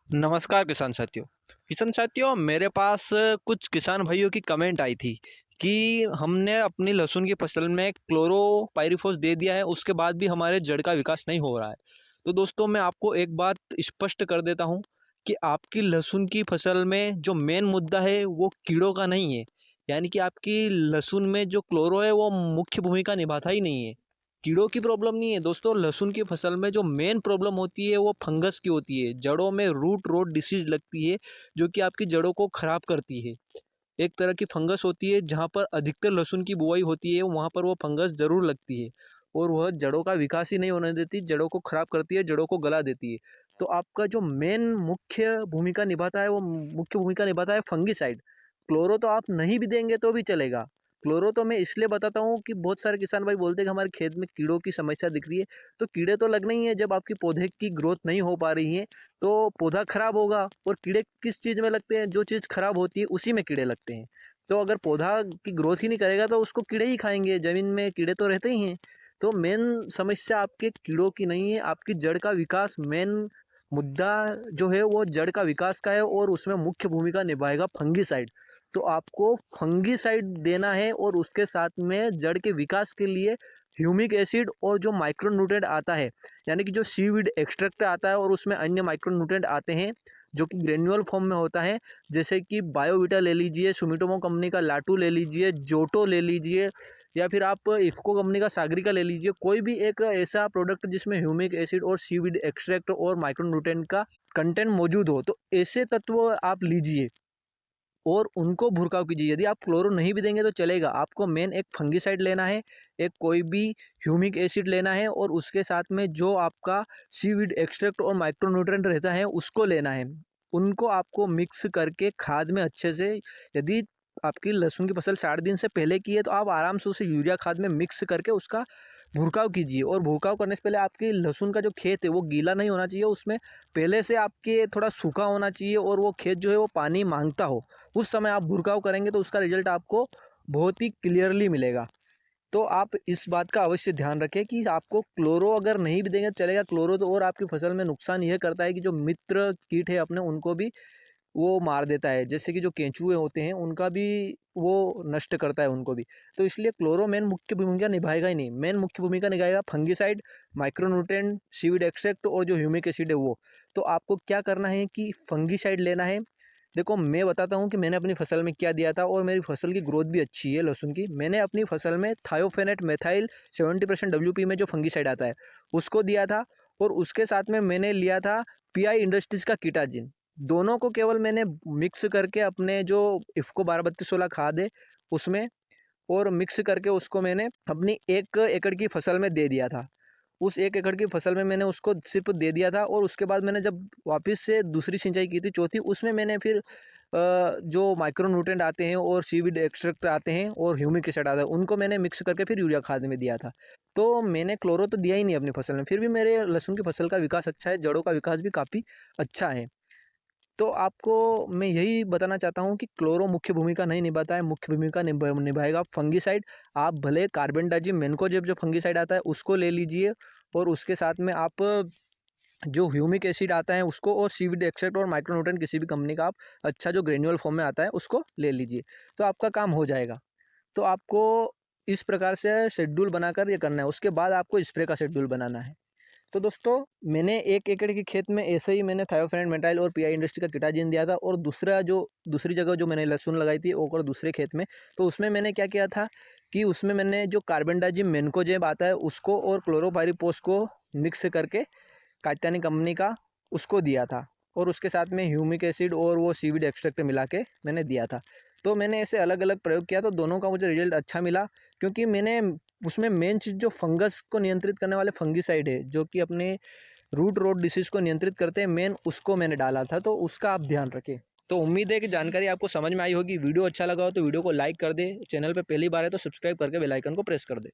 नमस्कार किसान साथियों, मेरे पास कुछ किसान भाइयों की कमेंट आई थी कि हमने अपनी लहसुन की फसल में क्लोरोपाइरीफॉस दे दिया है, उसके बाद भी हमारे जड़ का विकास नहीं हो रहा है। तो दोस्तों, मैं आपको एक बात स्पष्ट कर देता हूं कि आपकी लहसुन की फसल में जो मेन मुद्दा है वो कीड़ों का नहीं है। यानी कि आपकी लहसुन में जो क्लोरो है वो मुख्य भूमिका निभाता ही नहीं है। कीड़ों की प्रॉब्लम नहीं है दोस्तों। लहसुन की फसल में जो मेन प्रॉब्लम होती है वो फंगस की होती है। जड़ों में रूट रोट डिसीज लगती है जो कि आपकी जड़ों को खराब करती है। एक तरह की फंगस होती है, जहाँ पर अधिकतर लहसुन की बुआई होती है वहाँ पर वो फंगस जरूर लगती है और वह जड़ों का विकास ही नहीं होने देती, जड़ों को खराब करती है, जड़ों को गला देती है। तो आपका जो मेन मुख्य भूमिका निभाता है फंगीसाइड। क्लोरो तो आप नहीं भी देंगे तो भी चलेगा। क्लोरो तो मैं इसलिए बताता हूँ कि बहुत सारे किसान भाई बोलते हैं कि हमारे खेत में कीड़ों की समस्या दिख रही है। तो कीड़े तो लगने ही है, जब आपकी पौधे की ग्रोथ नहीं हो पा रही है तो पौधा खराब होगा। और कीड़े किस चीज़ में लगते हैं? जो चीज़ खराब होती है उसी में कीड़े लगते हैं। तो अगर पौधा की ग्रोथ ही नहीं करेगा तो उसको कीड़े ही खाएंगे, जमीन में कीड़े तो रहते ही हैं। तो मेन समस्या आपके कीड़ों की नहीं है, आपकी जड़ का विकास। मेन मुद्दा जो है वो जड़ का विकास का है और उसमें मुख्य भूमिका निभाएगा फंगीसाइड। तो आपको फंगीसाइड देना है और उसके साथ में जड़ के विकास के लिए ह्यूमिक एसिड और जो माइक्रोन्यूट्रेंट आता है, यानी कि जो सीवीड एक्सट्रैक्ट आता है और उसमें अन्य माइक्रोन्यूट्रेंट आते हैं जो कि ग्रेन्युअल फॉर्म में होता है। जैसे कि बायोविटा ले लीजिए, सुमिटोमो कंपनी का लाटू ले लीजिए, जोटो ले लीजिए, या फिर आप इफ़को कंपनी का सागरिका ले लीजिए। कोई भी एक ऐसा प्रोडक्ट जिसमें ह्यूमिक एसिड और सीवीड एक्सट्रैक्ट और माइक्रोन्यूट्रेंट का कंटेंट मौजूद हो, तो ऐसे तत्व आप लीजिए और उनको भुरकाव कीजिए। यदि आप क्लोरो नहीं भी देंगे तो चलेगा, आपको मेन एक फंगीसाइड लेना है, एक कोई भी ह्यूमिक एसिड लेना है और उसके साथ में जो आपका सीवीड एक्सट्रैक्ट और माइक्रोन्यूट्रेंट रहता है उसको लेना है। उनको आपको मिक्स करके खाद में अच्छे से, यदि आपकी लहसुन की फसल 60 दिन से पहले की है तो आप आराम से उसे यूरिया खाद में मिक्स करके उसका भुरकाव कीजिए। और भुरकाव करने से पहले आपकी लहसुन का जो खेत है वो गीला नहीं होना चाहिए, उसमें पहले से आपके थोड़ा सूखा होना चाहिए और वो खेत जो है वो पानी मांगता हो। उस समय आप भुरकाव करेंगे तो उसका रिजल्ट आपको बहुत ही क्लियरली मिलेगा। तो आप इस बात का अवश्य ध्यान रखें कि आपको क्लोरो अगर नहीं भी देंगे तो चलेगा। क्लोरो तो और आपकी फसल में नुकसान यह करता है कि जो मित्र कीट है अपने, उनको भी वो मार देता है। जैसे कि जो केंचुए होते हैं उनका भी वो नष्ट करता है उनको भी। तो इसलिए क्लोरो मेन मुख्य भूमिका निभाएगा ही नहीं। मेन मुख्य भूमिका निभाएगा फंगीसाइड, माइक्रोन्यूट्रेंट, सीविड एक्सट्रैक्ट और जो ह्यूमिक एसिड है वो। तो आपको क्या करना है कि फंगीसाइड लेना है। देखो, मैं बताता हूँ कि मैंने अपनी फसल में क्या दिया था और मेरी फसल की ग्रोथ भी अच्छी है लहसुन की। मैंने अपनी फसल में थायोफेनेट मेथाइल 70% WP में जो फंगीसाइड आता है उसको दिया था। और उसके साथ में मैंने लिया था PI इंडस्ट्रीज़ का कीटाजिन। दोनों को केवल मैंने मिक्स करके अपने जो इफ़को 12-32-16 खाद है उसमें, और मिक्स करके उसको मैंने अपनी 1 एकड़ की फसल में दे दिया था। उस 1 एकड़ की फसल में मैंने उसको सिर्फ दे दिया था और उसके बाद मैंने जब वापस से दूसरी सिंचाई की थी, चौथी, उसमें मैंने फिर जो माइक्रोन्यूट्रेंट आते हैं और सीवीड एक्सट्रैक्ट आते हैं और ह्यूमिक एसिड आता है उनको मैंने मिक्स करके फिर यूरिया खाद में दिया था। तो मैंने क्लोरो तो दिया ही नहीं अपनी फसल में, फिर भी मेरे लहसुन की फसल का विकास अच्छा है, जड़ों का विकास भी काफ़ी अच्छा है। तो आपको मैं यही बताना चाहता हूँ कि क्लोरो मुख्य भूमिका नहीं निभाता है, मुख्य भूमिका निभाएगा फंगीसाइड। आप भले कार्बेंडाजिम मेन्कोजेब जो फंगीसाइड आता है उसको ले लीजिए और उसके साथ में आप जो ह्यूमिक एसिड आता है उसको, और सीवीड एक्सट्रैक्ट और माइक्रोन्यूट्रेंट किसी भी कंपनी का आप अच्छा जो ग्रेन्युअल फॉर्म में आता है उसको ले लीजिए। तो आपका काम हो जाएगा। तो आपको इस प्रकार से शेड्यूल बनाकर ये करना है। उसके बाद आपको स्प्रे का शेड्यूल बनाना है। तो दोस्तों, मैंने 1 एकड़ के खेत में ऐसे ही मैंने थायोफेनेट मेटाइल और PI इंडस्ट्री का कीटाजिन दिया था। और दूसरी जगह जो मैंने लहसुन लगाई थी और दूसरे खेत में, तो उसमें मैंने क्या किया था कि उसमें मैंने जो कार्बेंडाजिम मेन्कोजेब आता है उसको और क्लोरोपाइरीफॉस को मिक्स करके कात्यायनी कंपनी का उसको दिया था। और उसके साथ में ह्यूमिक एसिड और वो सीवीड एक्सट्रैक्ट मिला के मैंने दिया था। तो मैंने ऐसे अलग अलग प्रयोग किया तो दोनों का मुझे रिजल्ट अच्छा मिला, क्योंकि मैंने उसमें मेन चीज़ जो फंगस को नियंत्रित करने वाले फंगीसाइड है जो कि अपने रूट रोड डिसीज को नियंत्रित करते हैं, मेन उसको मैंने डाला था। तो उसका आप ध्यान रखें। तो उम्मीद है कि जानकारी आपको समझ में आई होगी। वीडियो अच्छा लगा हो तो वीडियो को लाइक कर दे, चैनल पर पहली बार है तो सब्सक्राइब करके बेल आइकन को प्रेस कर दे।